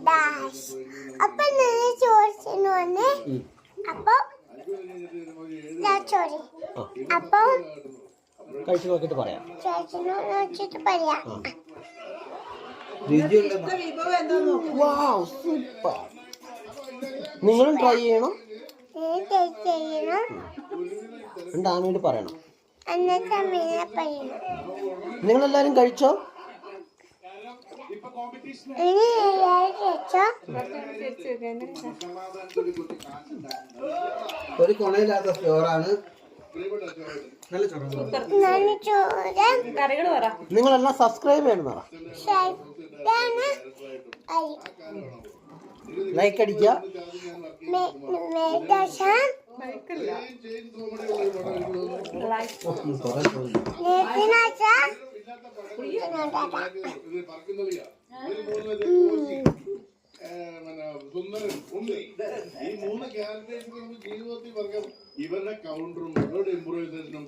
Dash. അപ്പൊ ഞാൻ ചോദിച്ചു വന്ന് അപ്പൊ ചോറി അപ്പൊ കഴിച്ചു നോക്കിട്ട് പറയാം. ചോദിച്ചിട്ട് പറയാം. നിങ്ങളും ട്രൈ ചെയ്യണം. ചെയ്യണം. ആമയോട് പറയണം. എന്നിട്ട് അമ്മേനെ പറയണം. നിങ്ങളെല്ലാരും കഴിച്ചോ? ഇനി എല്ലാവരും കഴിച്ചോ? ഒരു കൊണയില്ലാത്ത സ്റ്റോറാണ്. നിങ്ങളെല്ലാം സബ്സ്ക്രൈബ് ചെയ്യണം. ലൈക്ക് അടിക്കുക. ഇവരുടെ കൗണ്ടറും ഇവരുടെ ഇംപ്രൂവൈസേഷനും